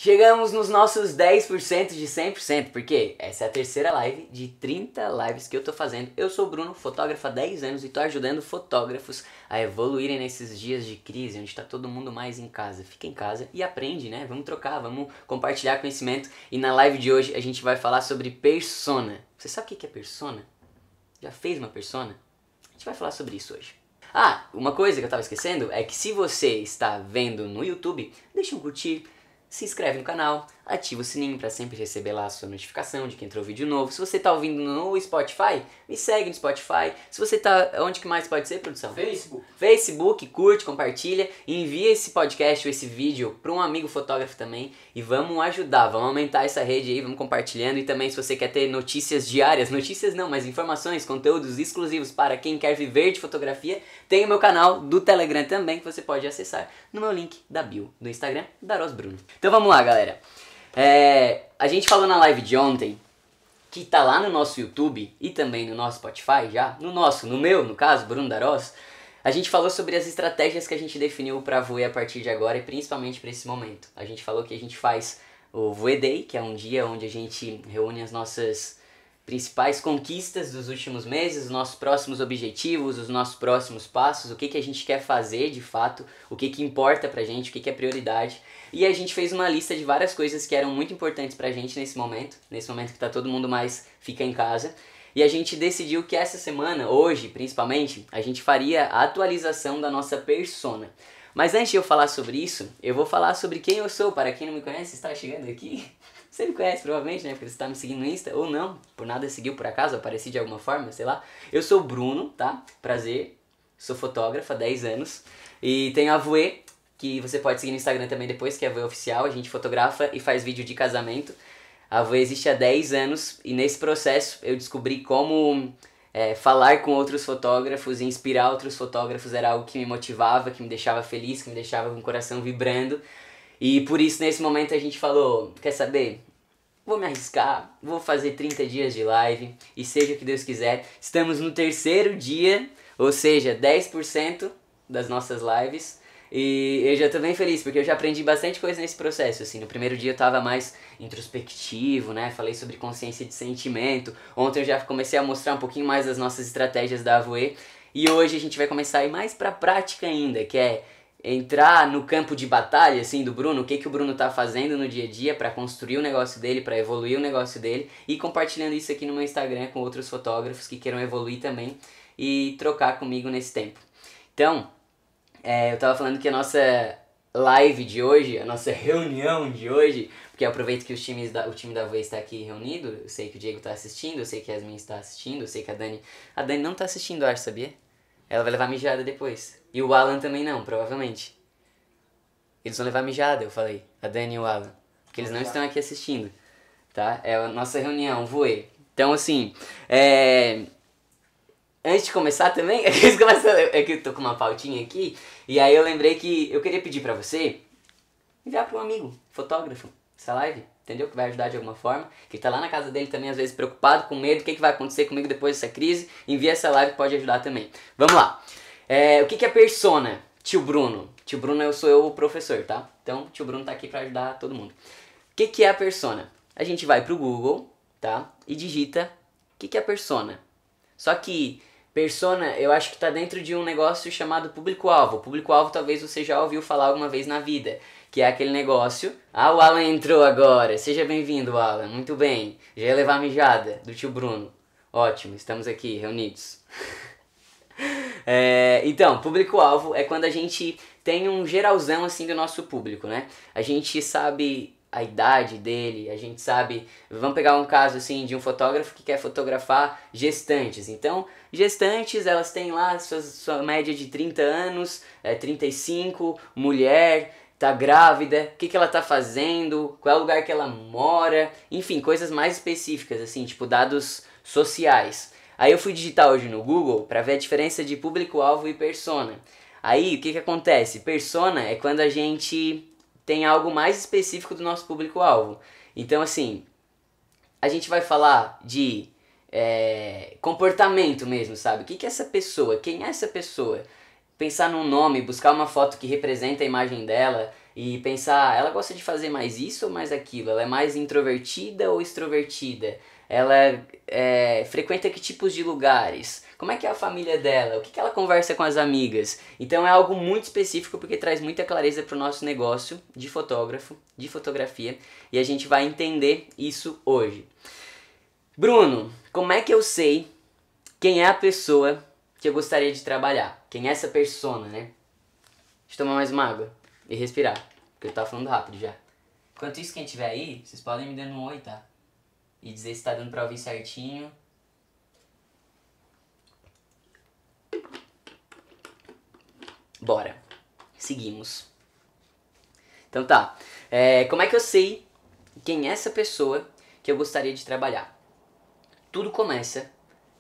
Chegamos nos nossos 10% de 100%, porque essa é a terceira live de 30 lives que eu tô fazendo. Eu sou o Bruno, fotógrafo há 10 anos e tô ajudando fotógrafos a evoluírem nesses dias de crise, onde tá todo mundo mais em casa. Fica em casa e aprende, né? Vamos trocar, vamos compartilhar conhecimento. E na live de hoje a gente vai falar sobre persona. Você sabe o que é persona? Já fez uma persona? A gente vai falar sobre isso hoje. Ah, uma coisa que eu tava esquecendo é que se você está vendo no YouTube, deixa um curtir, se inscreve no canal, ativa o sininho para sempre receber lá a sua notificação de que entrou vídeo novo. Se você está ouvindo no Spotify, me segue no Spotify. Se você está... Onde que mais pode ser, produção? Facebook, curte, compartilha, envia esse podcast ou esse vídeo para um amigo fotógrafo também e vamos ajudar, vamos aumentar essa rede aí, vamos compartilhando. E também se você quer ter notícias diárias, notícias não, mas informações, conteúdos exclusivos para quem quer viver de fotografia, tem o meu canal do Telegram também que você pode acessar no meu link da bio do Instagram, Daros Bruno. Então vamos lá, galera. A gente falou na live de ontem, que tá lá no nosso YouTube e também no nosso Spotify já, no meu, no caso, Bruno Daros, a gente falou sobre as estratégias que a gente definiu para voe a partir de agora e principalmente para esse momento. A gente falou que a gente faz o Voe Day, que é um dia onde a gente reúne as nossas principais conquistas dos últimos meses, os nossos próximos objetivos, os nossos próximos passos, o que a gente quer fazer de fato, o que importa pra gente, o que é prioridade. E a gente fez uma lista de várias coisas que eram muito importantes pra gente nesse momento que tá todo mundo mais fica em casa. E a gente decidiu que essa semana, hoje principalmente, a gente faria a atualização da nossa persona. Mas antes de eu falar sobre isso, eu vou falar sobre quem eu sou. Para quem não me conhece, está chegando aqui. Você me conhece provavelmente, né? Porque você está me seguindo no Insta, ou não, por nada seguiu por acaso, apareci de alguma forma, sei lá. Eu sou o Bruno, tá? Prazer, sou fotógrafo há 10 anos. E tenho a Voe, que você pode seguir no Instagram também depois, que é a Voe Oficial. A gente fotografa e faz vídeo de casamento. A Voe existe há 10 anos e nesse processo eu descobri como falar com outros fotógrafos e inspirar outros fotógrafos era algo que me motivava, que me deixava feliz, que me deixava com o coração vibrando. E por isso nesse momento a gente falou, quer saber? Vou me arriscar, vou fazer 30 dias de live e seja o que Deus quiser. Estamos no terceiro dia, ou seja, 10% das nossas lives. E eu já tô bem feliz, porque eu já aprendi bastante coisa nesse processo, assim. No primeiro dia eu tava mais introspectivo, né? Falei sobre consciência de sentimento. Ontem eu já comecei a mostrar um pouquinho mais das nossas estratégias da Voe. E hoje a gente vai começar a ir mais pra prática ainda, que é entrar no campo de batalha, assim, do Bruno, o que o Bruno tá fazendo no dia a dia para construir o negócio dele, para evoluir o negócio dele e compartilhando isso aqui no meu Instagram com outros fotógrafos que queiram evoluir também e trocar comigo nesse tempo. Então, eu tava falando que a nossa live de hoje, a nossa reunião de hoje, porque eu aproveito que o time da Voe está aqui reunido, eu sei que o Diego tá assistindo, eu sei que a Yasmin está assistindo, eu sei que a Dani não tá assistindo, eu acho, sabia? Ela vai levar mijada depois. E o Alan também não, provavelmente. Eles vão levar mijada, eu falei. A Dani e o Alan. Porque eles não estão aqui assistindo. Tá? É a nossa reunião, Voe. Então, assim, antes de começar também, é que eu tô com uma pautinha aqui. E aí eu lembrei que eu queria pedir pra você enviar pra um amigo, fotógrafo, essa live. Entendeu? Que vai ajudar de alguma forma. Que tá lá na casa dele também, às vezes, preocupado, com medo. O que vai acontecer comigo depois dessa crise. Envia essa live que pode ajudar também. Vamos lá. O que é persona? Tio Bruno. Tio Bruno sou eu o professor, tá? Então, tio Bruno tá aqui pra ajudar todo mundo. O que é a persona? A gente vai pro Google, tá? E digita o que é a persona. Só que persona, eu acho que tá dentro de um negócio chamado público-alvo. Público-alvo talvez você já ouviu falar alguma vez na vida. Que é aquele negócio... Ah, o Alan entrou agora. Seja bem-vindo, Alan. Muito bem. Já ia levar a mijada do tio Bruno. Ótimo, estamos aqui reunidos. Então, público-alvo é quando a gente tem um geralzão assim do nosso público, né? A gente sabe a idade dele, a gente sabe... Vamos pegar um caso assim de um fotógrafo que quer fotografar gestantes. Então, gestantes, elas têm lá sua média de 30 anos, 35, mulher... Tá grávida, o que ela tá fazendo, qual é o lugar que ela mora, enfim, coisas mais específicas, assim, tipo dados sociais. Aí eu fui digitar hoje no Google para ver a diferença de público-alvo e persona. Aí, o que acontece? Persona é quando a gente tem algo mais específico do nosso público-alvo. Então, assim, a gente vai falar de comportamento mesmo, sabe? O que é essa pessoa? Quem é essa pessoa? Pensar num nome, buscar uma foto que representa a imagem dela e pensar, ela gosta de fazer mais isso ou mais aquilo? Ela é mais introvertida ou extrovertida? Ela frequenta que tipos de lugares? Como é que é a família dela? O que ela conversa com as amigas? Então é algo muito específico porque traz muita clareza para o nosso negócio de fotógrafo, de fotografia, e a gente vai entender isso hoje. Bruno, como é que eu sei quem é a pessoa que eu gostaria de trabalhar? Quem é essa persona, né? Deixa eu tomar mais uma água e respirar, porque eu tava falando rápido já. Enquanto isso, quem tiver aí, vocês podem me dando um oi, tá? E dizer se tá dando pra ouvir certinho. Bora. Seguimos. Então tá. Como é que eu sei quem é essa pessoa que eu gostaria de trabalhar? Tudo começa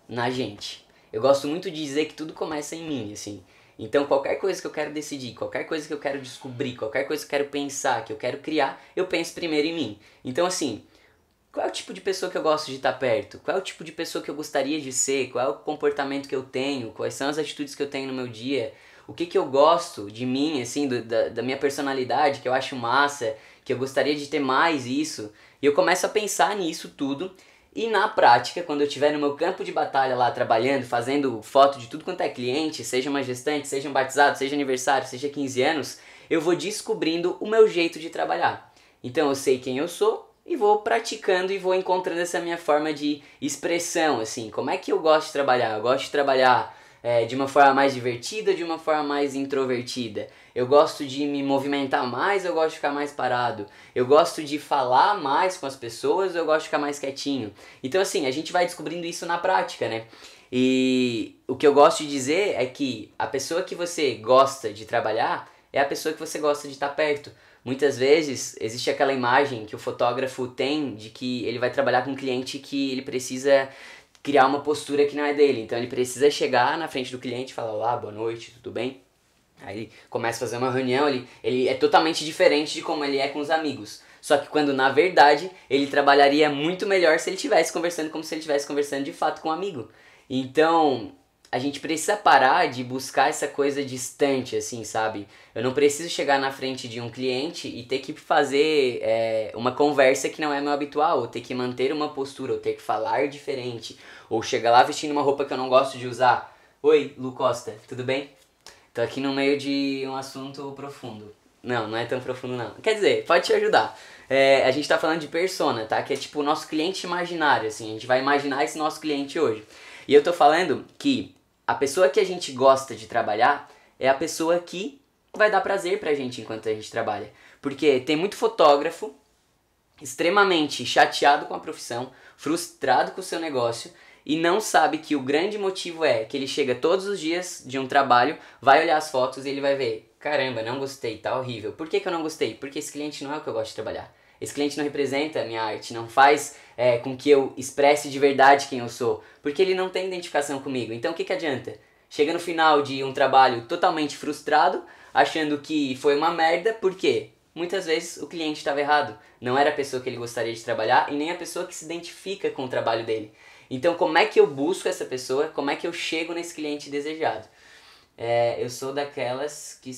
na gente. Eu gosto muito de dizer que tudo começa em mim, assim. Então qualquer coisa que eu quero decidir, qualquer coisa que eu quero descobrir, qualquer coisa que eu quero pensar, que eu quero criar, eu penso primeiro em mim. Então assim, qual é o tipo de pessoa que eu gosto de estar perto? Qual é o tipo de pessoa que eu gostaria de ser? Qual é o comportamento que eu tenho? Quais são as atitudes que eu tenho no meu dia? O que eu gosto de mim, assim, da minha personalidade, que eu acho massa, que eu gostaria de ter mais isso? E eu começo a pensar nisso tudo. E na prática, quando eu estiver no meu campo de batalha lá trabalhando, fazendo foto de tudo quanto é cliente, seja uma gestante, seja um batizado, seja aniversário, seja 15 anos, eu vou descobrindo o meu jeito de trabalhar. Então eu sei quem eu sou e vou praticando e vou encontrando essa minha forma de expressão, assim. Como é que eu gosto de trabalhar? Eu gosto de trabalhar de uma forma mais divertida, de uma forma mais introvertida. Eu gosto de me movimentar mais, eu gosto de ficar mais parado. Eu gosto de falar mais com as pessoas, eu gosto de ficar mais quietinho. Então assim, a gente vai descobrindo isso na prática, né? E o que eu gosto de dizer é que a pessoa que você gosta de trabalhar é a pessoa que você gosta de estar perto. Muitas vezes existe aquela imagem que o fotógrafo tem de que ele vai trabalhar com um cliente que ele precisa criar uma postura que não é dele. Então ele precisa chegar na frente do cliente e falar: olá, boa noite, tudo bem? Aí ele começa a fazer uma reunião, ele é totalmente diferente de como ele é com os amigos. Só que quando na verdade ele trabalharia muito melhor se ele estivesse conversando como se ele estivesse conversando de fato com um amigo. Então a gente precisa parar de buscar essa coisa distante, assim, sabe? Eu não preciso chegar na frente de um cliente e ter que fazer uma conversa que não é meu habitual, ou ter que manter uma postura, ou ter que falar diferente, ou chegar lá vestindo uma roupa que eu não gosto de usar. Oi, Lu Costa, tudo bem? Tô aqui no meio de um assunto profundo. Não, não é tão profundo não. Quer dizer, pode te ajudar. A gente tá falando de persona, tá? Que é tipo o nosso cliente imaginário, assim. A gente vai imaginar esse nosso cliente hoje. E eu tô falando que a pessoa que a gente gosta de trabalhar é a pessoa que vai dar prazer pra gente enquanto a gente trabalha. Porque tem muito fotógrafo extremamente chateado com a profissão, frustrado com o seu negócio e não sabe que o grande motivo é que ele chega todos os dias de um trabalho, vai olhar as fotos e ele vai ver: caramba, não gostei, tá horrível. Por que eu não gostei? Porque esse cliente não é o que eu gosto de trabalhar. Esse cliente não representa a minha arte, não faz com que eu expresse de verdade quem eu sou, porque ele não tem identificação comigo. Então o que adianta? Chega no final de um trabalho totalmente frustrado, achando que foi uma merda, por quê? Muitas vezes o cliente estava errado, não era a pessoa que ele gostaria de trabalhar e nem a pessoa que se identifica com o trabalho dele. Então como é que eu busco essa pessoa, como é que eu chego nesse cliente desejado? Eu sou daquelas que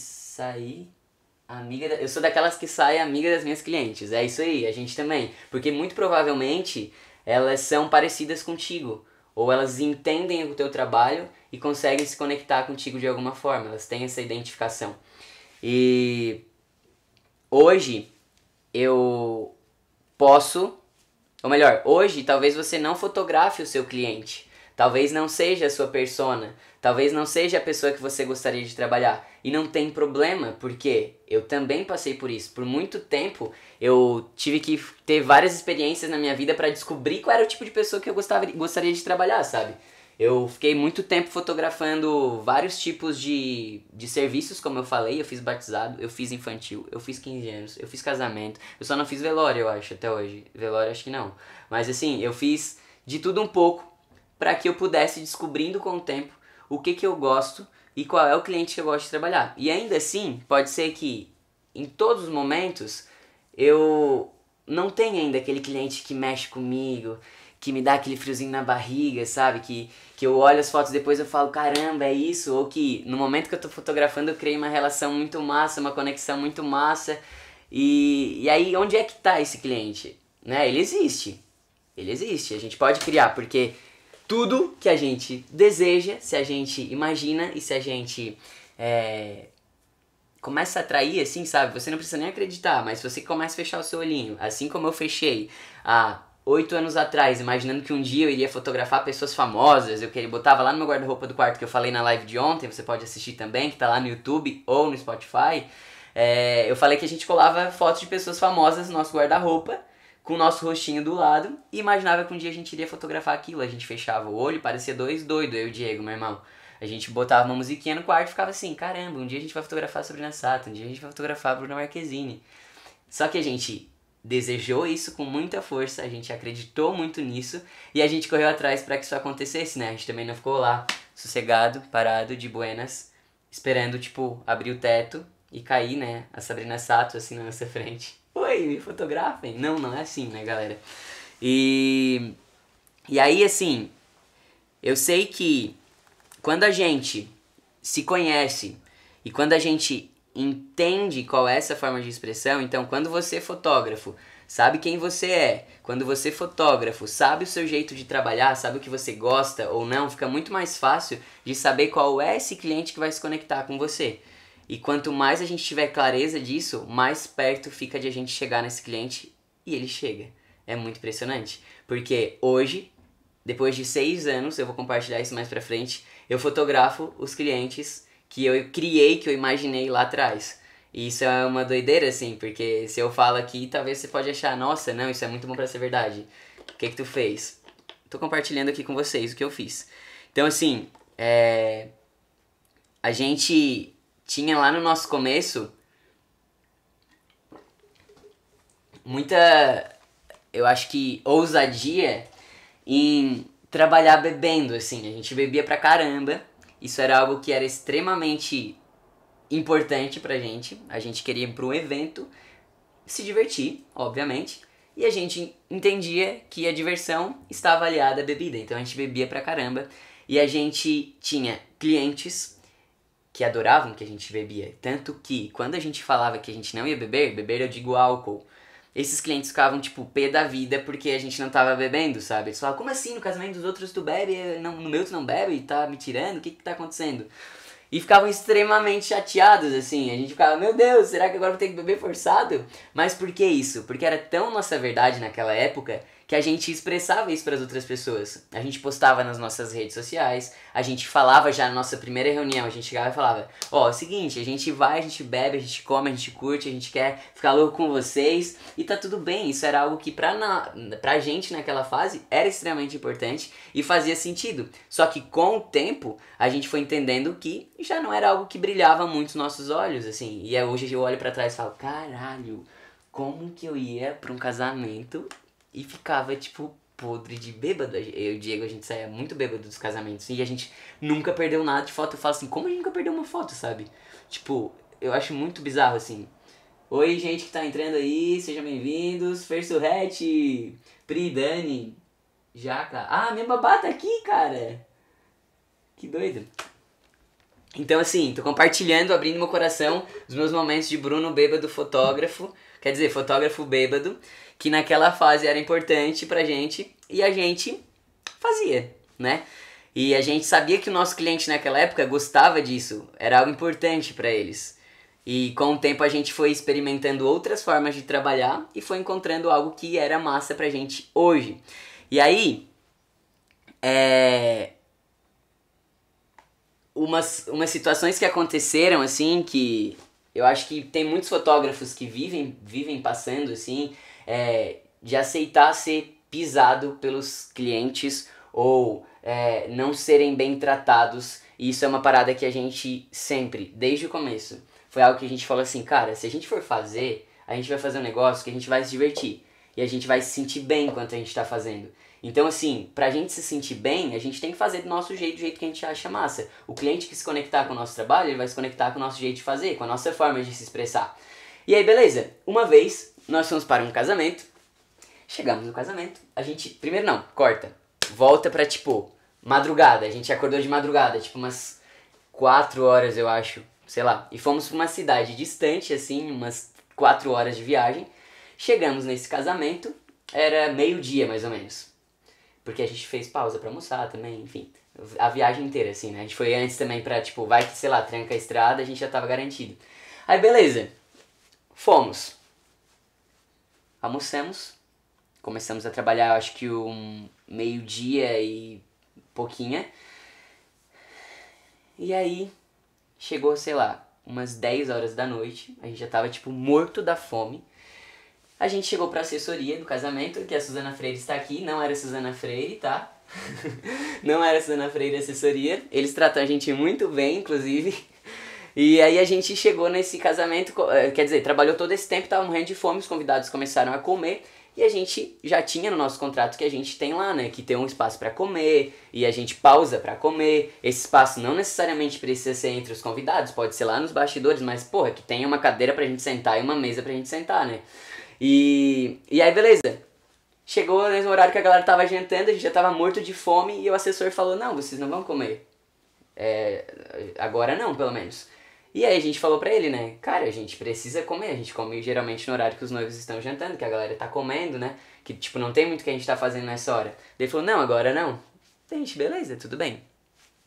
eu sou daquelas que saem amiga das minhas clientes, é isso aí, a gente também. Porque muito provavelmente elas são parecidas contigo, ou elas entendem o teu trabalho e conseguem se conectar contigo de alguma forma, elas têm essa identificação. E hoje eu posso, ou melhor, hoje talvez você não fotografe o seu cliente, talvez não seja a sua persona, talvez não seja a pessoa que você gostaria de trabalhar. E não tem problema, porque eu também passei por isso. Por muito tempo eu tive que ter várias experiências na minha vida para descobrir qual era o tipo de pessoa que eu gostaria de trabalhar, sabe? Eu fiquei muito tempo fotografando vários tipos de serviços, como eu falei. Eu fiz batizado, eu fiz infantil, eu fiz 15 anos, eu fiz casamento. Eu só não fiz velório, eu acho, até hoje. Velório acho que não. Mas assim, eu fiz de tudo um pouco para que eu pudesse ir descobrindo com o tempo o que eu gosto e qual é o cliente que eu gosto de trabalhar. E ainda assim, pode ser que em todos os momentos eu não tenha ainda aquele cliente que mexe comigo, que me dá aquele friozinho na barriga, sabe? Que eu olho as fotos depois e eu falo: caramba, é isso? Ou que no momento que eu tô fotografando eu criei uma relação muito massa, uma conexão muito massa E aí, onde é que tá esse cliente? Né? Ele existe. Ele existe. A gente pode criar, porque tudo que a gente deseja, se a gente imagina e se a gente começa a atrair, assim, sabe? Você não precisa nem acreditar, mas se você começa a fechar o seu olhinho, assim como eu fechei há 8 anos atrás, imaginando que um dia eu iria fotografar pessoas famosas, botava lá no meu guarda-roupa do quarto que eu falei na live de ontem, você pode assistir também, que tá lá no YouTube ou no Spotify. Eu falei que a gente colava fotos de pessoas famosas no nosso guarda-roupa, com o nosso rostinho do lado, e imaginava que um dia a gente iria fotografar aquilo. A gente fechava o olho, parecia dois doidos, eu e o Diego, meu irmão. A gente botava uma musiquinha no quarto e ficava assim, caramba, um dia a gente vai fotografar a Sabrina Sato, um dia a gente vai fotografar a Bruna Marquezine. Só que a gente desejou isso com muita força, a gente acreditou muito nisso e a gente correu atrás para que isso acontecesse, né? A gente também não ficou lá, sossegado, parado, de buenas, esperando, tipo, abrir o teto e cair, né? A Sabrina Sato, assim, na nossa frente. Oi, me fotografem? Não, não é assim, né, galera? E aí, assim, eu sei que quando a gente se conhece e quando a gente entende qual é essa forma de expressão, então quando você é fotógrafo, sabe quem você é, quando você é fotógrafo, sabe o seu jeito de trabalhar, sabe o que você gosta ou não, fica muito mais fácil de saber qual é esse cliente que vai se conectar com você. E quanto mais a gente tiver clareza disso, mais perto fica de a gente chegar nesse cliente e ele chega. É muito impressionante, porque hoje, depois de 6 anos, eu vou compartilhar isso mais pra frente, eu fotografo os clientes que eu criei, que eu imaginei lá atrás. E isso é uma doideira, assim, porque se eu falo aqui, talvez você pode achar, nossa, não, isso é muito bom pra ser verdade. O que tu fez? Tô compartilhando aqui com vocês o que eu fiz. Então, assim, a gente tinha lá no nosso começo muita, eu acho que, ousadia em trabalhar bebendo, assim. A gente bebia pra caramba. Isso era algo que era extremamente importante pra gente. A gente queria ir pra um evento, se divertir, obviamente. E a gente entendia que a diversão estava aliada à bebida. Então a gente bebia pra caramba. E a gente tinha clientes que adoravam que a gente bebia. Tanto que quando a gente falava que a gente não ia beber, beber eu digo álcool, esses clientes ficavam, tipo, pé da vida porque a gente não tava bebendo, sabe? Eles falavam, como assim, no casamento dos outros tu bebe, no meu tu não bebe e tá me tirando? O que que tá acontecendo? E ficavam extremamente chateados, assim. A gente ficava, meu Deus, será que agora eu vou ter que beber forçado? Mas por que isso? Porque era tão nossa verdade naquela época que a gente expressava isso para as outras pessoas. A gente postava nas nossas redes sociais, a gente falava já na nossa primeira reunião, a gente chegava e falava, ó, é o seguinte, a gente vai, a gente bebe, a gente come, a gente curte, a gente quer ficar louco com vocês e tá tudo bem. Isso era algo que pra gente naquela fase era extremamente importante e fazia sentido. Só que com o tempo a gente foi entendendo que já não era algo que brilhava muito nos nossos olhos, assim. E hoje eu olho pra trás e falo, caralho, como que eu ia pra um casamento e ficava, tipo, podre de bêbado. Eu e o Diego, a gente saía muito bêbado dos casamentos. E a gente nunca perdeu nada de foto. Eu falo assim, como a gente nunca perdeu uma foto, sabe? Tipo, eu acho muito bizarro, assim. Oi, gente que tá entrando aí, sejam bem-vindos. Fersurrete, Pri, Dani, Jaca. Ah, minha babá tá aqui, cara. Que doido. Então, assim, tô compartilhando, abrindo meu coração, os meus momentos de Bruno bêbado fotógrafo. Quer dizer, fotógrafo bêbado, que naquela fase era importante pra gente e a gente fazia, né? E a gente sabia que o nosso cliente naquela época gostava disso, era algo importante pra eles. E com o tempo a gente foi experimentando outras formas de trabalhar e foi encontrando algo que era massa pra gente hoje. E aí, umas situações que aconteceram, assim, que eu acho que tem muitos fotógrafos que vivem passando, assim, de aceitar ser pisado pelos clientes ou não serem bem tratados. E isso é uma parada que a gente sempre, desde o começo, foi algo que a gente falou assim, cara, se a gente for fazer, a gente vai fazer um negócio que a gente vai se divertir. E a gente vai se sentir bem enquanto a gente tá fazendo. Então, assim, pra gente se sentir bem, a gente tem que fazer do nosso jeito, do jeito que a gente acha massa. O cliente que se conectar com o nosso trabalho, ele vai se conectar com o nosso jeito de fazer, com a nossa forma de se expressar. E aí, beleza. Uma vez, nós fomos para um casamento. Chegamos no casamento. A gente... Primeiro não, corta. Volta pra, tipo, madrugada. A gente acordou de madrugada, tipo, umas 4 horas, eu acho. Sei lá. E fomos pra uma cidade distante, assim, umas 4 horas de viagem. Chegamos nesse casamento, era meio-dia mais ou menos. Porque a gente fez pausa pra almoçar também, enfim. A viagem inteira, assim, né? A gente foi antes também pra, tipo, vai que, sei lá, tranca a estrada, a gente já tava garantido. Aí, beleza. Fomos. Almoçamos. Começamos a trabalhar, acho que um meio-dia e pouquinha. E aí, chegou, sei lá, umas 10 horas da noite. A gente já tava, tipo, morto da fome. A gente chegou pra assessoria do casamento, que a Suzana Freire está aqui. Não era a Suzana Freire, tá? Não era a Suzana Freire assessoria. Eles tratam a gente muito bem, inclusive. E aí a gente chegou nesse casamento, quer dizer, trabalhou todo esse tempo, tava morrendo de fome, os convidados começaram a comer. E a gente já tinha no nosso contrato que a gente tem lá, né? Que tem um espaço pra comer, e a gente pausa pra comer. Esse espaço não necessariamente precisa ser entre os convidados, pode ser lá nos bastidores, mas, porra, que tenha uma cadeira pra gente sentar e uma mesa pra gente sentar, né? E aí, beleza. Chegou no mesmo horário que a galera tava jantando, a gente já tava morto de fome, e o assessor falou, não, vocês não vão comer. Agora não, pelo menos. E aí a gente falou pra ele, né, cara, a gente precisa comer, a gente come geralmente no horário que os noivos estão jantando, que a galera tá comendo, né, que tipo, não tem muito o que a gente tá fazendo nessa hora. Ele falou, não, agora não. Gente, beleza, tudo bem.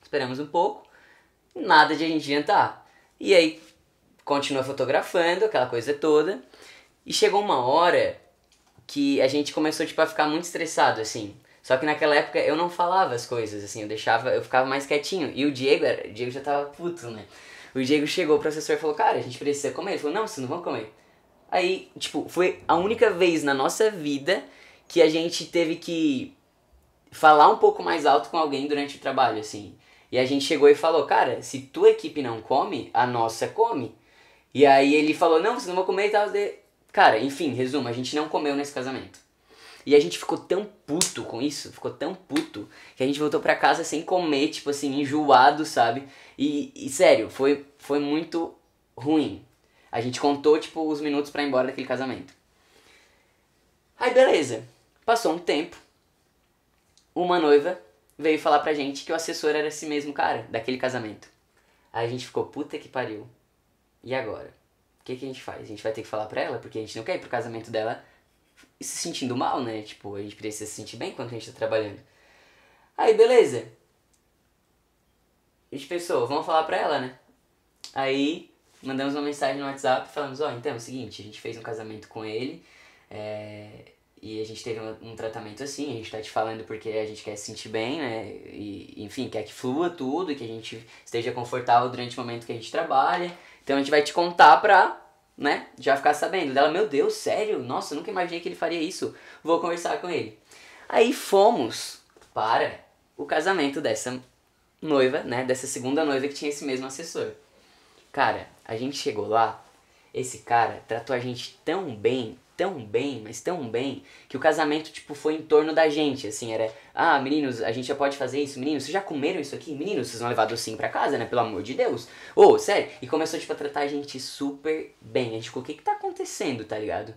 Esperamos um pouco, nada de a gente jantar. E aí, continua fotografando, aquela coisa toda, e chegou uma hora que a gente começou, tipo, a ficar muito estressado, assim. Só que naquela época eu não falava as coisas, assim, eu ficava mais quietinho. E o Diego já tava puto, né? O Diego chegou pro assessor e falou, cara, a gente precisa comer. Ele falou, não, vocês não vão comer. Aí, tipo, foi a única vez na nossa vida que a gente teve que falar um pouco mais alto com alguém durante o trabalho, assim. E a gente chegou e falou, cara, se tua equipe não come, a nossa come. E aí ele falou, não, vocês não vão comer e tal. Cara, enfim, resumo, a gente não comeu nesse casamento. E a gente ficou tão puto com isso, ficou tão puto, que a gente voltou pra casa sem comer, tipo assim, enjoado, sabe? E sério, foi muito ruim. A gente contou, tipo, os minutos pra ir embora daquele casamento. Aí beleza, passou um tempo, uma noiva veio falar pra gente que o assessor era esse mesmo cara, daquele casamento. Aí a gente ficou, puta que pariu. E agora? O que a gente faz? A gente vai ter que falar pra ela, porque a gente não quer ir pro casamento dela se sentindo mal, né? Tipo, a gente precisa se sentir bem quando a gente tá trabalhando. Aí, beleza. A gente pensou, vamos falar pra ela, né? Aí, mandamos uma mensagem no WhatsApp e falamos, ó, então é o seguinte, a gente fez um casamento com ele, e a gente teve um tratamento assim, a gente tá te falando porque a gente quer se sentir bem, né? E, enfim, quer que flua tudo e que a gente esteja confortável durante o momento que a gente trabalha. Então a gente vai te contar pra, né, já ficar sabendo. Dela, meu Deus, sério? Nossa, eu nunca imaginei que ele faria isso. Vou conversar com ele. Aí fomos para o casamento dessa noiva, né, dessa segunda noiva que tinha esse mesmo assessor. Cara, a gente chegou lá, esse cara tratou a gente tão bem, mas tão bem, que o casamento, tipo, foi em torno da gente, assim, era, ah, meninos, a gente já pode fazer isso, meninos, vocês já comeram isso aqui? Meninos, vocês vão levar docinho pra casa, né, pelo amor de Deus. Ô, sério, e começou, tipo, a tratar a gente super bem, a gente ficou, o que tá acontecendo, tá ligado?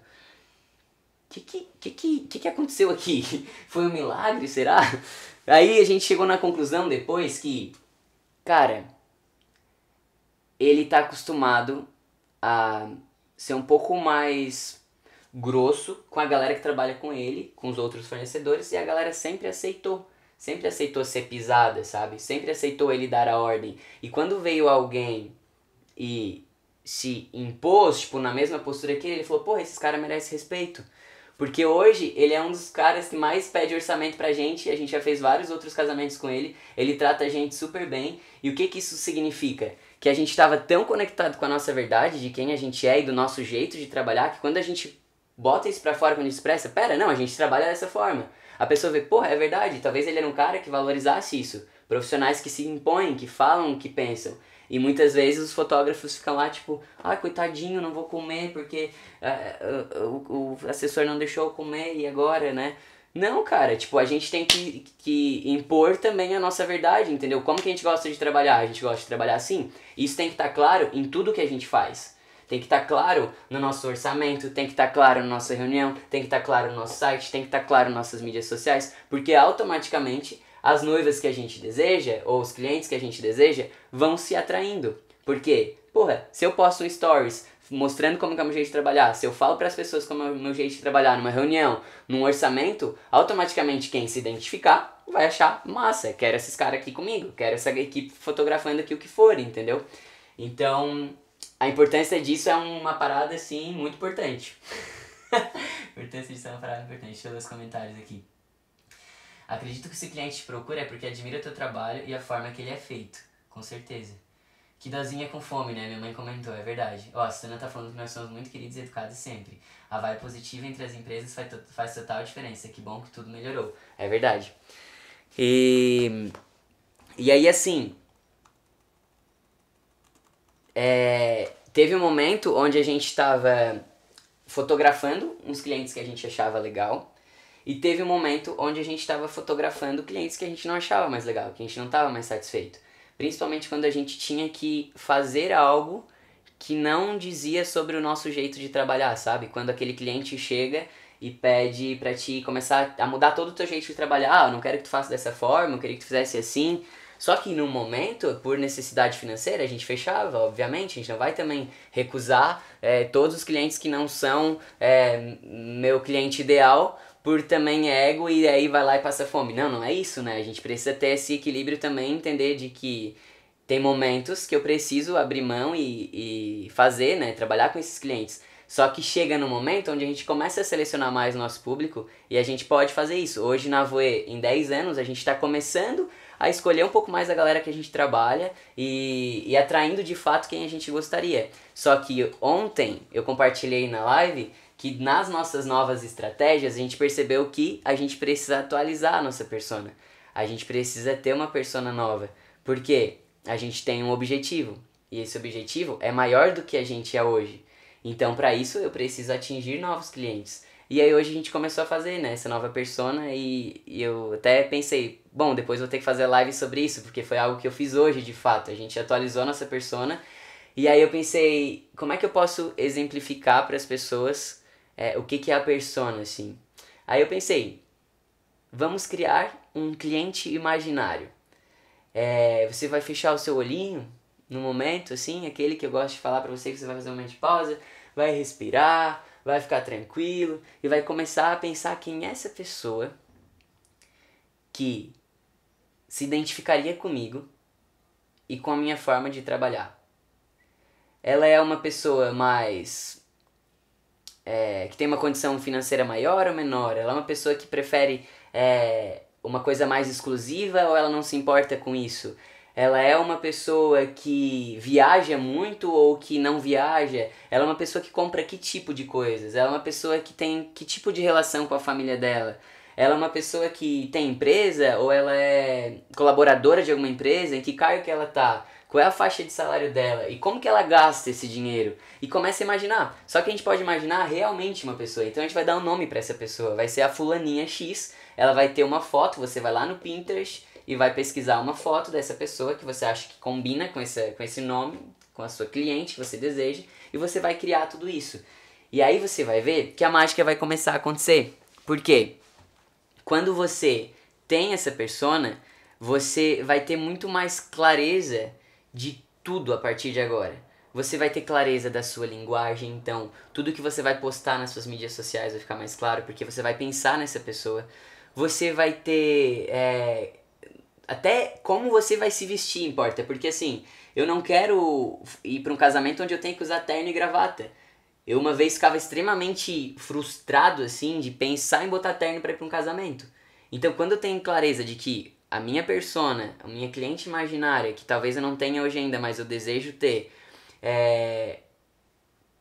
Que aconteceu aqui? Foi um milagre, será? Aí a gente chegou na conclusão depois que, cara, ele tá acostumado a ser um pouco mais grosso com a galera que trabalha com ele, com os outros fornecedores, e a galera sempre aceitou ser pisada, sabe? Sempre aceitou ele dar a ordem. E quando veio alguém e se impôs, tipo, na mesma postura que ele falou, porra, esses caras merecem respeito. Porque hoje ele é um dos caras que mais pede orçamento pra gente, e a gente já fez vários outros casamentos com ele trata a gente super bem. E o que que isso significa? Que a gente estava tão conectado com a nossa verdade, de quem a gente é e do nosso jeito de trabalhar, que quando a gente bota isso pra fora, quando a gente expressa, pera, não, a gente trabalha dessa forma. A pessoa vê, porra, é verdade, talvez ele era um cara que valorizasse isso. Profissionais que se impõem, que falam, que pensam. E muitas vezes os fotógrafos ficam lá tipo, ah, coitadinho, não vou comer porque o assessor não deixou eu comer e agora, né? Não, cara, tipo, a gente tem que impor também a nossa verdade, entendeu? Como que a gente gosta de trabalhar? A gente gosta de trabalhar assim? Isso tem que estar claro em tudo que a gente faz. Tem que estar claro no nosso orçamento, tem que estar claro na nossa reunião, tem que estar claro no nosso site, tem que estar claro nas nossas mídias sociais, porque automaticamente as noivas que a gente deseja, ou os clientes que a gente deseja, vão se atraindo. Por quê? Porra, se eu posto um stories mostrando como que é o meu jeito de trabalhar, se eu falo para as pessoas como é o meu jeito de trabalhar numa reunião, num orçamento, automaticamente quem se identificar vai achar massa, quero esses caras aqui comigo, quero essa equipe fotografando aqui o que for, entendeu? Então, a importância disso é uma parada, assim, muito importante. A importância disso é uma parada importante. Deixa eu ler os comentários aqui. Acredito que se o cliente te procura é porque admira o teu trabalho e a forma que ele é feito. Com certeza. Que dozinha com fome, né? Minha mãe comentou, é verdade. Ó, a Susana tá falando que nós somos muito queridos e educados sempre. A vibe positiva entre as empresas faz total diferença. Que bom que tudo melhorou. É verdade. E aí, assim... teve um momento onde a gente tava fotografando uns clientes que a gente achava legal. E teve um momento onde a gente estava fotografando clientes que a gente não achava mais legal, que a gente não estava mais satisfeito. Principalmente quando a gente tinha que fazer algo que não dizia sobre o nosso jeito de trabalhar, sabe? Quando aquele cliente chega e pede pra ti começar a mudar todo o teu jeito de trabalhar. Ah, eu não quero que tu faça dessa forma, eu queria que tu fizesse assim. Só que no momento, por necessidade financeira, a gente fechava, obviamente. A gente não vai também recusar todos os clientes que não são meu cliente ideal por também ego e aí vai lá e passa fome. Não, não é isso, né? A gente precisa ter esse equilíbrio também, entender de que tem momentos que eu preciso abrir mão e fazer, né? Trabalhar com esses clientes. Só que chega no momento onde a gente começa a selecionar mais o nosso público e a gente pode fazer isso. Hoje na Voe, em 10 anos, a gente está começando a escolher um pouco mais a galera que a gente trabalha e atraindo de fato quem a gente gostaria. Só que ontem eu compartilhei na live que nas nossas novas estratégias a gente percebeu que a gente precisa atualizar a nossa persona. A gente precisa ter uma persona nova. Por quê? A gente tem um objetivo. E esse objetivo é maior do que a gente é hoje. Então, para isso, eu preciso atingir novos clientes. E aí hoje a gente começou a fazer, né, essa nova persona e eu até pensei, bom, depois vou ter que fazer live sobre isso, porque foi algo que eu fiz hoje, de fato. A gente atualizou a nossa persona. E aí eu pensei, como é que eu posso exemplificar para as pessoas o que é a persona, assim? Aí eu pensei, vamos criar um cliente imaginário. Você vai fechar o seu olhinho no momento, assim, aquele que eu gosto de falar pra você, que você vai fazer um momento de pausa, vai respirar, vai ficar tranquilo e vai começar a pensar quem é essa pessoa que se identificaria comigo e com a minha forma de trabalhar. Ela é uma pessoa mais... que tem uma condição financeira maior ou menor? Ela é uma pessoa que prefere uma coisa mais exclusiva ou ela não se importa com isso? Ela é uma pessoa que viaja muito ou que não viaja? Ela é uma pessoa que compra que tipo de coisas? Ela é uma pessoa que tem que tipo de relação com a família dela? Ela é uma pessoa que tem empresa ou ela é colaboradora de alguma empresa? Em que cargo que ela tá? Qual é a faixa de salário dela? E como que ela gasta esse dinheiro? E começa a imaginar. Só que a gente pode imaginar realmente uma pessoa. Então a gente vai dar um nome pra essa pessoa. Vai ser a fulaninha X. Ela vai ter uma foto, você vai lá no Pinterest e vai pesquisar uma foto dessa pessoa que você acha que combina com esse nome, com a sua cliente que você deseja, e você vai criar tudo isso. E aí você vai ver que a mágica vai começar a acontecer. Por quê? Quando você tem essa persona, você vai ter muito mais clareza de tudo a partir de agora. Você vai ter clareza da sua linguagem, então tudo que você vai postar nas suas mídias sociais vai ficar mais claro, porque você vai pensar nessa pessoa. Você vai ter... até como você vai se vestir importa, porque assim, eu não quero ir para um casamento onde eu tenho que usar terno e gravata. Eu uma vez ficava extremamente frustrado, assim, de pensar em botar terno para ir para um casamento. Então, quando eu tenho clareza de que a minha persona, a minha cliente imaginária, que talvez eu não tenha hoje ainda, mas eu desejo ter,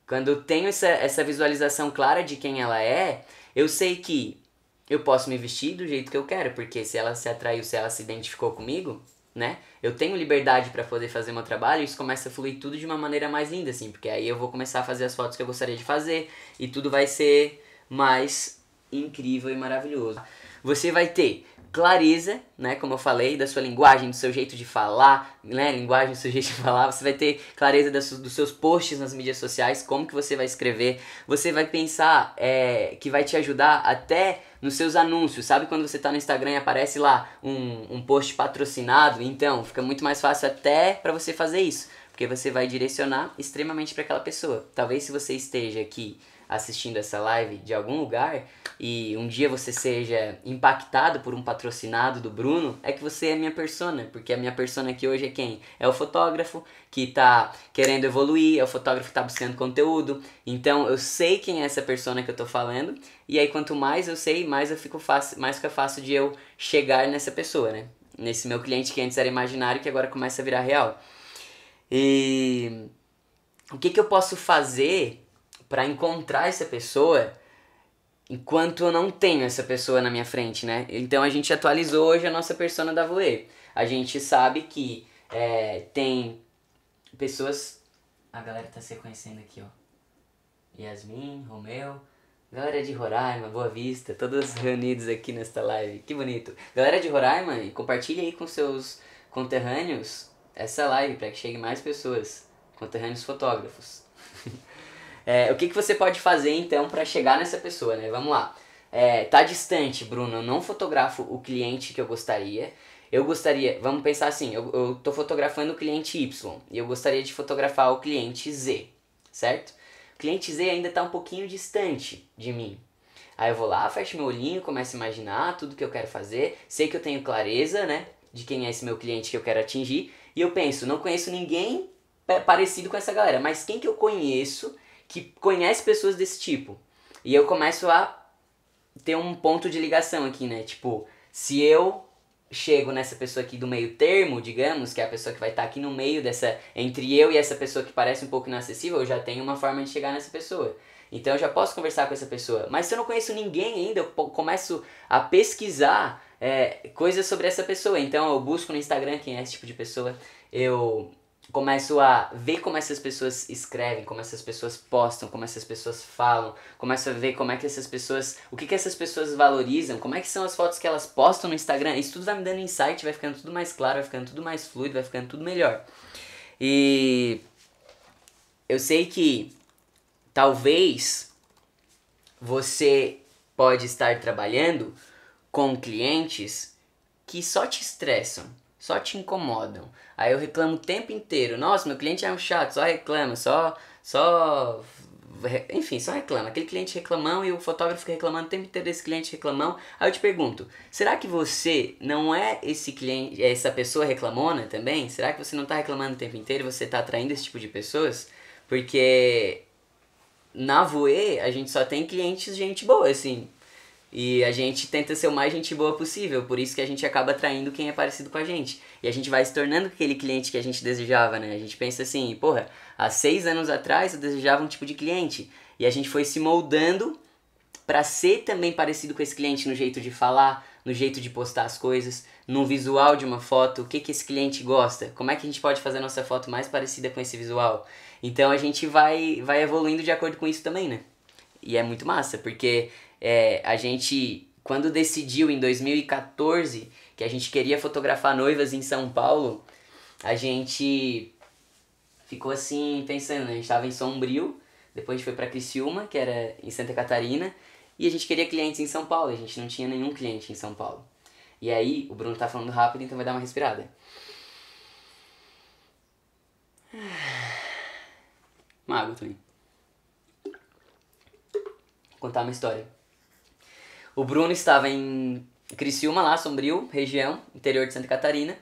quando eu tenho essa visualização clara de quem ela é, eu sei que eu posso me vestir do jeito que eu quero, porque se ela se atraiu, se ela se identificou comigo, né? Eu tenho liberdade para poder fazer meu trabalho e isso começa a fluir tudo de uma maneira mais linda, assim, porque aí eu vou começar a fazer as fotos que eu gostaria de fazer e tudo vai ser mais incrível e maravilhoso. Você vai ter clareza, né, como eu falei, da sua linguagem, do seu jeito de falar, né, linguagem do seu jeito de falar, você vai ter clareza dos seus posts nas mídias sociais, como que você vai escrever, você vai pensar que vai te ajudar até nos seus anúncios, sabe quando você tá no Instagram e aparece lá um post patrocinado? Então, fica muito mais fácil até pra você fazer isso, porque você vai direcionar extremamente para aquela pessoa. Talvez se você esteja aqui assistindo essa live de algum lugar e um dia você seja impactado por um patrocinado do Bruno, é que você é minha persona, porque a minha persona aqui hoje é quem? É o fotógrafo que tá querendo evoluir, é o fotógrafo que tá buscando conteúdo, então eu sei quem é essa persona que eu tô falando, e aí quanto mais eu sei, mais fica fácil de eu chegar nessa pessoa, né? Nesse meu cliente que antes era imaginário, que agora começa a virar real. E o que eu posso fazer para encontrar essa pessoa enquanto eu não tenho essa pessoa na minha frente, né? Então a gente atualizou hoje a nossa persona da Voe. A gente sabe que tem pessoas... A galera tá se reconhecendo aqui, ó. Yasmin, Romeu, galera de Roraima, Boa Vista, todos reunidos aqui nesta live. Que bonito. Galera de Roraima, compartilhe aí com seus conterrâneos essa live para que chegue mais pessoas, conterrâneos fotógrafos. O que você pode fazer então para chegar nessa pessoa, né? Vamos lá. Tá distante, Bruno, eu não fotografo o cliente que eu gostaria. Eu gostaria, vamos pensar assim, eu tô fotografando o cliente Y e eu gostaria de fotografar o cliente Z, certo? O cliente Z ainda está um pouquinho distante de mim. Aí eu vou lá, fecho meu olhinho, começo a imaginar tudo que eu quero fazer, sei que eu tenho clareza, né, de quem é esse meu cliente que eu quero atingir, e eu penso, não conheço ninguém parecido com essa galera, mas quem que eu conheço que conhece pessoas desse tipo? E eu começo a ter um ponto de ligação aqui, né, tipo, se eu chego nessa pessoa aqui do meio termo, digamos, que é a pessoa que vai estar aqui no meio dessa, entre eu e essa pessoa que parece um pouco inacessível, eu já tenho uma forma de chegar nessa pessoa. Então eu já posso conversar com essa pessoa. Mas se eu não conheço ninguém ainda, eu começo a pesquisar coisas sobre essa pessoa. Então eu busco no Instagram quem é esse tipo de pessoa, eu começo a ver como essas pessoas escrevem, como essas pessoas postam, como essas pessoas falam, começo a ver como é que essas pessoas, o que essas pessoas valorizam, como é que são as fotos que elas postam no Instagram. Isso tudo vai me dando insight, vai ficando tudo mais claro, vai ficando tudo mais fluido, vai ficando tudo melhor. E eu sei que talvez você pode estar trabalhando com clientes que só te estressam, só te incomodam. Aí eu reclamo o tempo inteiro. Nossa, meu cliente é um chato, só reclama, enfim, só reclama. Aquele cliente reclamão e o fotógrafo fica reclamando o tempo inteiro desse cliente reclamão. Aí eu te pergunto, será que você não é esse cliente, essa pessoa reclamona também? Será que você não está reclamando o tempo inteiro e você está atraindo esse tipo de pessoas? Porque na Voe a gente só tem clientes gente boa, assim. E a gente tenta ser o mais gente boa possível, por isso que a gente acaba atraindo quem é parecido com a gente. E a gente vai se tornando aquele cliente que a gente desejava, né? A gente pensa assim, porra, há 6 anos atrás eu desejava um tipo de cliente. E a gente foi se moldando para ser também parecido com esse cliente no jeito de falar, no jeito de postar as coisas, no visual de uma foto, o que esse cliente gosta, como é que a gente pode fazer a nossa foto mais parecida com esse visual. Então a gente vai evoluindo de acordo com isso também, né? E é muito massa, porque a gente, quando decidiu em 2014 que a gente queria fotografar noivas em São Paulo, a gente ficou assim pensando, né? A gente estava em Sombrio, depois a gente foi para Criciúma, que era em Santa Catarina, e a gente queria clientes em São Paulo, a gente não tinha nenhum cliente em São Paulo. E aí, o Bruno tá falando rápido, então vai dar uma respirada. Uma água também. Vou contar uma história. O Bruno estava em Criciúma, lá, Sombrio, região, interior de Santa Catarina.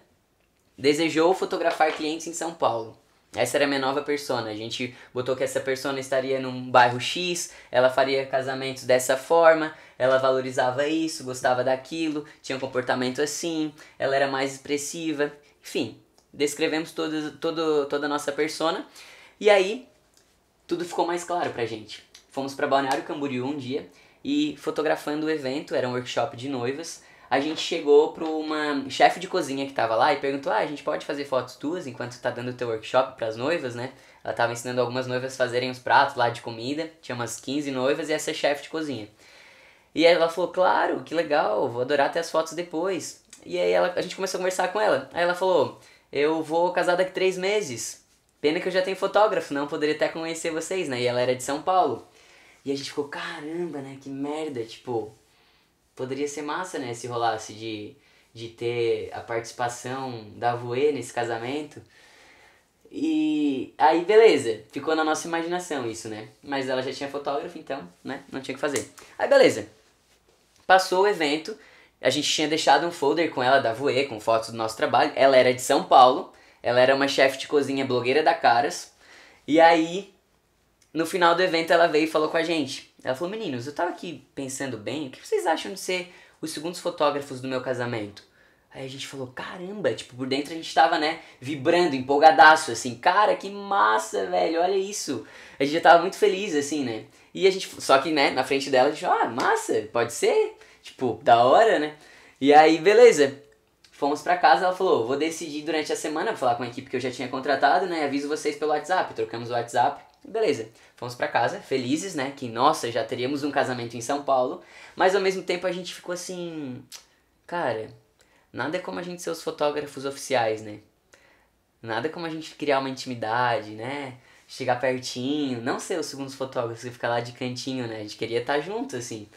Desejou fotografar clientes em São Paulo. Essa era a minha nova persona. A gente botou que essa persona estaria num bairro X, ela faria casamentos dessa forma, ela valorizava isso, gostava daquilo, tinha um comportamento assim, ela era mais expressiva. Enfim, descrevemos toda a nossa persona. E aí, tudo ficou mais claro pra gente. Fomos pra Balneário Camboriú um dia e fotografando o evento, era um workshop de noivas, a gente chegou para uma chefe de cozinha que tava lá e perguntou, a gente pode fazer fotos tuas enquanto tá dando o teu workshop pras noivas, né? Ela tava ensinando algumas noivas a fazerem os pratos lá de comida, tinha umas 15 noivas e essa chefe de cozinha. E aí ela falou, claro, que legal, vou adorar ter as fotos depois. E aí a gente começou a conversar com ela. Aí ela falou, eu vou casar daqui 3 meses. Pena que eu já tenho fotógrafo, não poderia até conhecer vocês, né? E ela era de São Paulo. E a gente ficou, caramba, né? Que merda, tipo... Poderia ser massa, né? Se rolasse de ter a participação da Voe nesse casamento. E aí, beleza, ficou na nossa imaginação isso, né? Mas ela já tinha fotógrafo, então, né, não tinha o que fazer. Aí, beleza, passou o evento, a gente tinha deixado um folder com ela da Voe, com fotos do nosso trabalho. Ela era de São Paulo, ela era uma chefe de cozinha blogueira da Caras. E aí, no final do evento, ela veio e falou com a gente. Ela falou, meninos, eu tava aqui pensando bem, o que vocês acham de ser os segundos fotógrafos do meu casamento? Aí a gente falou, caramba, tipo, por dentro a gente tava, né, vibrando, empolgadaço, assim, cara, que massa, velho, olha isso. A gente já tava muito feliz, assim, né. E a gente, só que, né, na frente dela a gente falou, massa, pode ser, tipo, da hora, né. E aí, beleza, fomos pra casa, ela falou, vou decidir durante a semana, falar com a equipe que eu já tinha contratado, né, aviso vocês pelo WhatsApp, trocamos o WhatsApp, beleza. Fomos pra casa, felizes, né, que, nossa, já teríamos um casamento em São Paulo, mas ao mesmo tempo a gente ficou assim, cara, nada é como a gente ser os fotógrafos oficiais, né? Nada é como a gente criar uma intimidade, né? Chegar pertinho, não ser os segundos fotógrafos que ficar lá de cantinho, né? A gente queria estar junto, assim.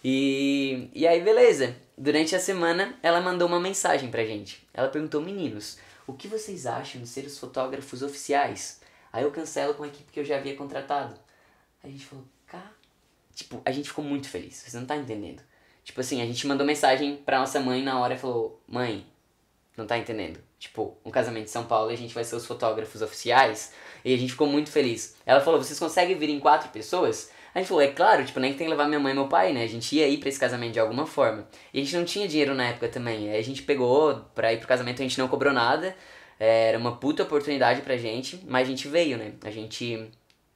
E aí, beleza. Durante a semana, ela mandou uma mensagem pra gente. Ela perguntou, meninos, o que vocês acham de ser os fotógrafos oficiais? Aí eu cancelo com a equipe que eu já havia contratado. Aí a gente falou, tipo, a gente ficou muito feliz, você não tá entendendo. Tipo assim, a gente mandou mensagem pra nossa mãe na hora e falou, mãe, não tá entendendo? Tipo, um casamento em São Paulo e a gente vai ser os fotógrafos oficiais. E a gente ficou muito feliz. Ela falou, vocês conseguem vir em 4 pessoas? A gente falou, é claro, tipo, nem que tem que levar minha mãe e meu pai, né? A gente ia ir pra esse casamento de alguma forma. E a gente não tinha dinheiro na época também. Aí a gente pegou pra ir pro casamento, a gente não cobrou nada. Era uma puta oportunidade pra gente, mas a gente veio, né? A gente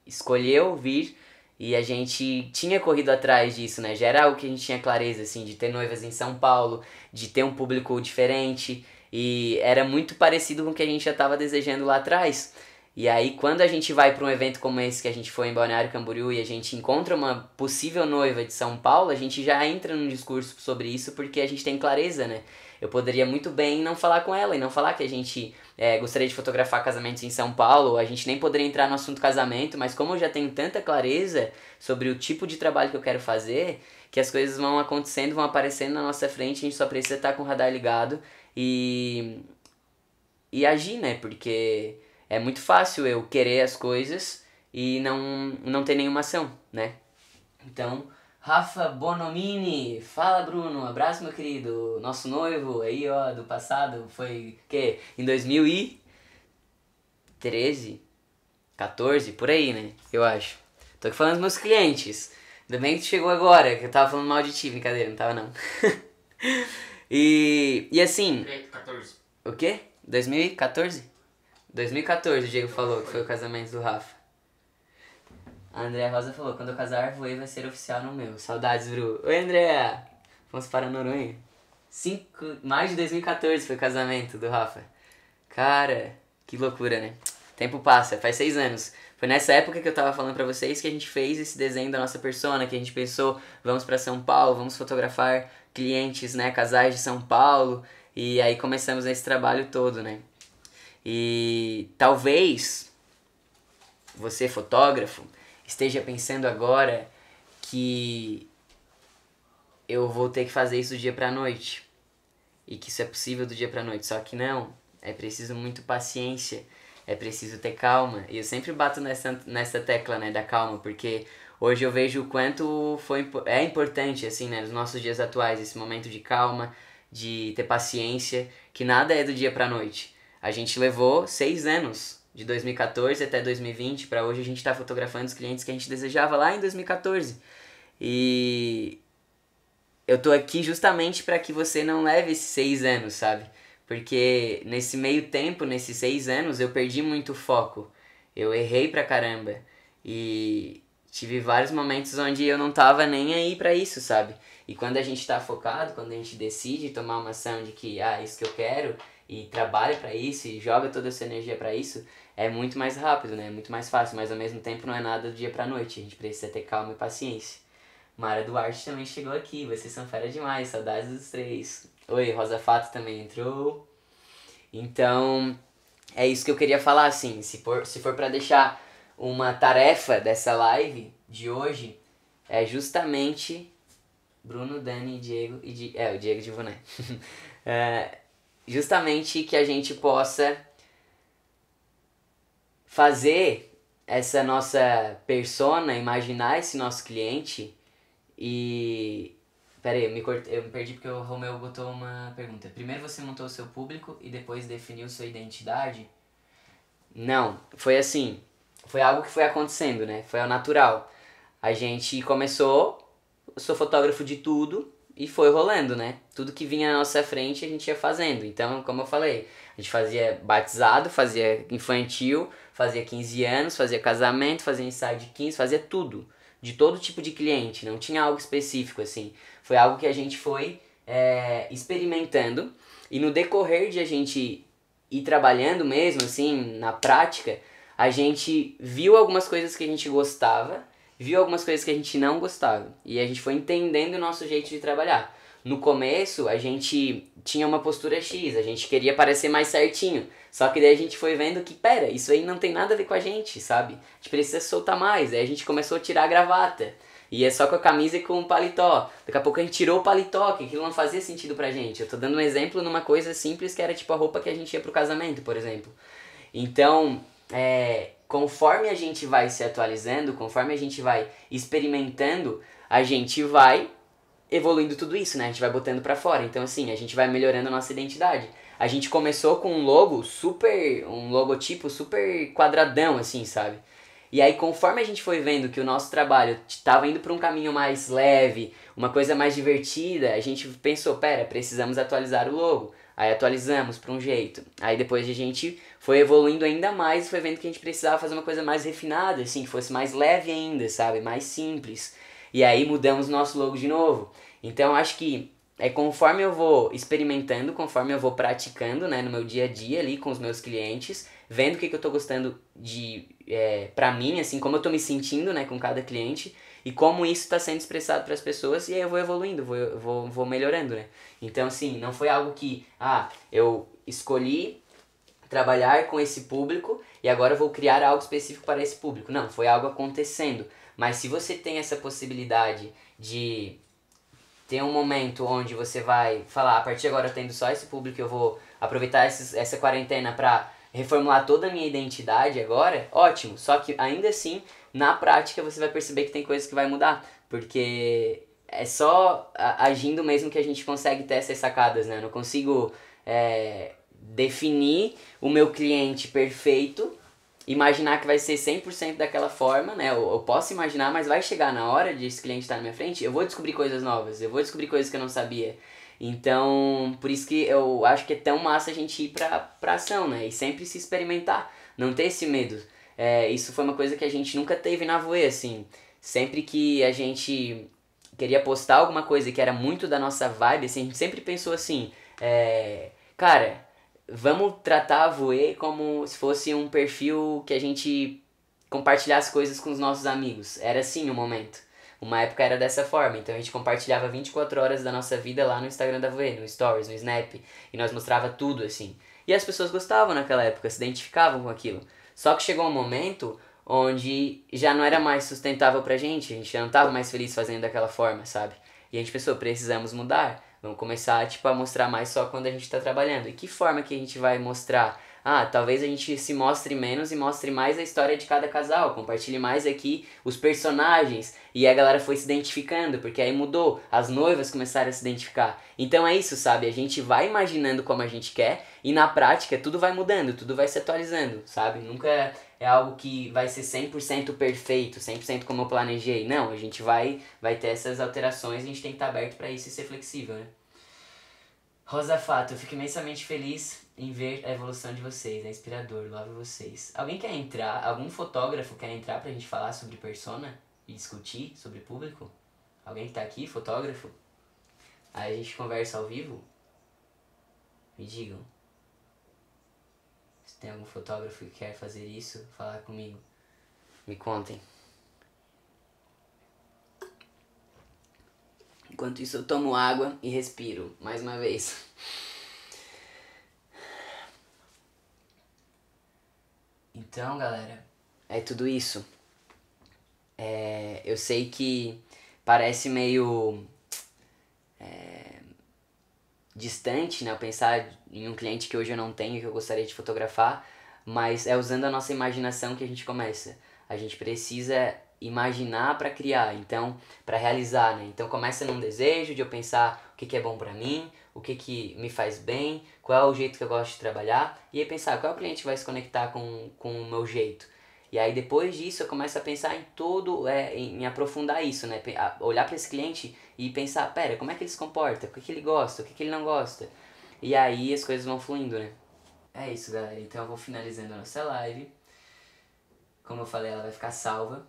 escolheu vir e a gente tinha corrido atrás disso, né? Já era algo que a gente tinha clareza, assim, de ter noivas em São Paulo, de ter um público diferente. E era muito parecido com o que a gente já estava desejando lá atrás. E aí, quando a gente vai para um evento como esse que a gente foi em Balneário Camboriú e a gente encontra uma possível noiva de São Paulo, a gente já entra num discurso sobre isso porque a gente tem clareza, né? Eu poderia muito bem não falar com ela e não falar que a gente gostaria de fotografar casamentos em São Paulo, a gente nem poderia entrar no assunto casamento, mas como eu já tenho tanta clareza sobre o tipo de trabalho que eu quero fazer, que as coisas vão acontecendo, vão aparecendo na nossa frente, a gente só precisa estar com o radar ligado e, e agir, né? Porque é muito fácil eu querer as coisas e não ter nenhuma ação, né? Então, Rafa Bonomini, fala Bruno, abraço meu querido, nosso noivo aí ó, do passado, foi o quê? Em 2013, 14, por aí né, eu acho. Tô aqui falando dos meus clientes, ainda bem que tu chegou agora, que eu tava falando mal de ti, brincadeira, não tava não. E assim... 14. O quê? 2014? 2014 o Diego falou que foi o casamento do Rafa. A Andrea Rosa falou, quando eu casar, Voe vai ser oficial no meu. Saudades, Bru. Oi, Andrea! Vamos para Noronha. Mais de 2014 foi o casamento do Rafa. Cara, que loucura, né? Tempo passa, faz 6 anos. Foi nessa época que eu tava falando pra vocês que a gente fez esse desenho da nossa persona, que a gente pensou, vamos pra São Paulo, vamos fotografar clientes, né, casais de São Paulo. E aí começamos esse trabalho todo, né? E talvez você, fotógrafo, esteja pensando agora que eu vou ter que fazer isso do dia pra noite. E que isso é possível do dia pra noite. Só que não. É preciso muito paciência. É preciso ter calma. E eu sempre bato nessa tecla, né, da calma. Porque hoje eu vejo o quanto é importante, assim, né, nos nossos dias atuais. Esse momento de calma, de ter paciência. Que nada é do dia pra noite. A gente levou 6 anos. De 2014 até 2020, para hoje a gente tá fotografando os clientes que a gente desejava lá em 2014. E eu tô aqui justamente para que você não leve esses 6 anos, sabe? Porque nesse meio tempo, nesses 6 anos, eu perdi muito foco. Eu errei pra caramba. E tive vários momentos onde eu não tava nem aí pra isso, sabe? E quando a gente tá focado, quando a gente decide tomar uma ação de que, isso que eu quero, e trabalha pra isso, e joga toda essa energia pra isso, é muito mais rápido, né? É muito mais fácil, mas ao mesmo tempo não é nada do dia pra noite. A gente precisa ter calma e paciência. Mara Duarte também chegou aqui, vocês são fera demais, saudades dos 3. Oi, Rosa Fato também entrou. Então, é isso que eu queria falar, assim, se for pra deixar uma tarefa dessa live de hoje, é justamente Bruno, Dani, Diego e o Diego de Boné. Justamente que a gente possa fazer essa nossa persona, imaginar esse nosso cliente e... Pera aí, eu me perdi porque o Romeu botou uma pergunta. Primeiro você montou o seu público e depois definiu sua identidade? Não, foi assim, foi algo que foi acontecendo, né? Foi ao natural. A gente começou, eu sou fotógrafo de tudo e foi rolando, né? Tudo que vinha na nossa frente a gente ia fazendo. Então, como eu falei, a gente fazia batizado, fazia infantil, fazia 15 anos, fazia casamento, fazia ensaio de 15, fazia tudo. De todo tipo de cliente, não tinha algo específico assim. Foi algo que a gente foi experimentando e no decorrer de a gente ir trabalhando mesmo, assim, na prática, a gente viu algumas coisas que a gente gostava, viu algumas coisas que a gente não gostava. E a gente foi entendendo o nosso jeito de trabalhar. No começo, a gente tinha uma postura X, a gente queria parecer mais certinho. Só que daí a gente foi vendo que, pera, isso aí não tem nada a ver com a gente, sabe? A gente precisa soltar mais. Aí a gente começou a tirar a gravata. E é só com a camisa e com o paletó. Daqui a pouco a gente tirou o paletó, que aquilo não fazia sentido pra gente. Eu tô dando um exemplo numa coisa simples que era tipo a roupa que a gente ia pro casamento, por exemplo. Então, conforme a gente vai se atualizando, conforme a gente vai experimentando, a gente vai evoluindo tudo isso, né? A gente vai botando pra fora. Então, assim, a gente vai melhorando a nossa identidade. A gente começou com um logotipo super quadradão, assim, sabe? E aí, conforme a gente foi vendo que o nosso trabalho estava indo para um caminho mais leve, uma coisa mais divertida, a gente pensou, pera, precisamos atualizar o logo. Aí atualizamos para um jeito. Aí depois a gente foi evoluindo ainda mais e foi vendo que a gente precisava fazer uma coisa mais refinada, assim, que fosse mais leve ainda, sabe? Mais simples. E aí mudamos nosso logo de novo. Então acho que conforme eu vou experimentando, conforme eu vou praticando, né, no meu dia a dia ali com os meus clientes, vendo o que eu tô gostando de pra mim, assim, como eu tô me sentindo, né, com cada cliente e como isso está sendo expressado para as pessoas e aí eu vou evoluindo, vou melhorando, né. Então, assim, não foi algo que, eu escolhi trabalhar com esse público e agora eu vou criar algo específico para esse público. Não, foi algo acontecendo. Mas se você tem essa possibilidade de ter um momento onde você vai falar, a partir de agora tendo só esse público, eu vou aproveitar essa quarentena para reformular toda a minha identidade agora, ótimo. Só que ainda assim, na prática, você vai perceber que tem coisas que vai mudar, porque é só agindo mesmo que a gente consegue ter essas sacadas, né? Eu não consigo definir o meu cliente perfeito, imaginar que vai ser 100% daquela forma, né? Eu posso imaginar, mas vai chegar na hora de esse cliente estar na minha frente, eu vou descobrir coisas novas, eu vou descobrir coisas que eu não sabia. Então, por isso que eu acho que é tão massa a gente ir pra ação, né? E sempre se experimentar, não ter esse medo. Isso foi uma coisa que a gente nunca teve na Voe, assim. Sempre que a gente queria postar alguma coisa que era muito da nossa vibe, assim, a gente sempre pensou assim, cara, vamos tratar a Voe como se fosse um perfil que a gente compartilhasse coisas com os nossos amigos. Era assim o momento. Uma época era dessa forma, então a gente compartilhava 24 horas da nossa vida lá no Instagram da Voe, no Stories, no Snap, e nós mostrava tudo assim. E as pessoas gostavam naquela época, se identificavam com aquilo. Só que chegou um momento onde já não era mais sustentável pra gente, a gente já não tava mais feliz fazendo daquela forma, sabe? E a gente pensou, precisamos mudar. Vamos começar, tipo, a mostrar mais só quando a gente tá trabalhando. E que forma que a gente vai mostrar? Talvez a gente se mostre menos e mostre mais a história de cada casal. Compartilhe mais aqui os personagens. E a galera foi se identificando, porque aí mudou. As noivas começaram a se identificar. Então é isso, sabe? A gente vai imaginando como a gente quer e na prática tudo vai mudando, tudo vai se atualizando, sabe? Nunca é algo que vai ser 100% perfeito, 100% como eu planejei. Não, a gente vai ter essas alterações e a gente tem que estar aberto para isso e ser flexível, né? Rosa Fato, eu fico imensamente feliz em ver a evolução de vocês, é inspirador, louvo vocês. Alguém quer entrar, algum fotógrafo quer entrar pra gente falar sobre persona e discutir sobre público? Alguém que tá aqui, fotógrafo? Aí a gente conversa ao vivo? Me digam. Se tem algum fotógrafo que quer fazer isso, falar comigo. Me contem. Enquanto isso eu tomo água e respiro, mais uma vez. Então, galera, é tudo isso. Eu sei que parece meio distante, né? Eu pensar em um cliente que hoje eu não tenho, que eu gostaria de fotografar, mas é usando a nossa imaginação que a gente começa. A gente precisa imaginar para criar, então, para realizar, né? Então começa num desejo de eu pensar o que, que é bom para mim, o que, que me faz bem, qual é o jeito que eu gosto de trabalhar, e aí pensar qual é o cliente que vai se conectar com o meu jeito. E aí depois disso eu começo a pensar em todo, em aprofundar isso, né? Olhar para esse cliente e pensar, pera, como é que ele se comporta? O que, que ele gosta? O que, que ele não gosta? E aí as coisas vão fluindo, né? É isso, galera. Então eu vou finalizando a nossa live. Como eu falei, ela vai ficar salva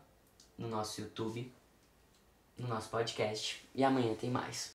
no nosso YouTube, no nosso podcast. E amanhã tem mais.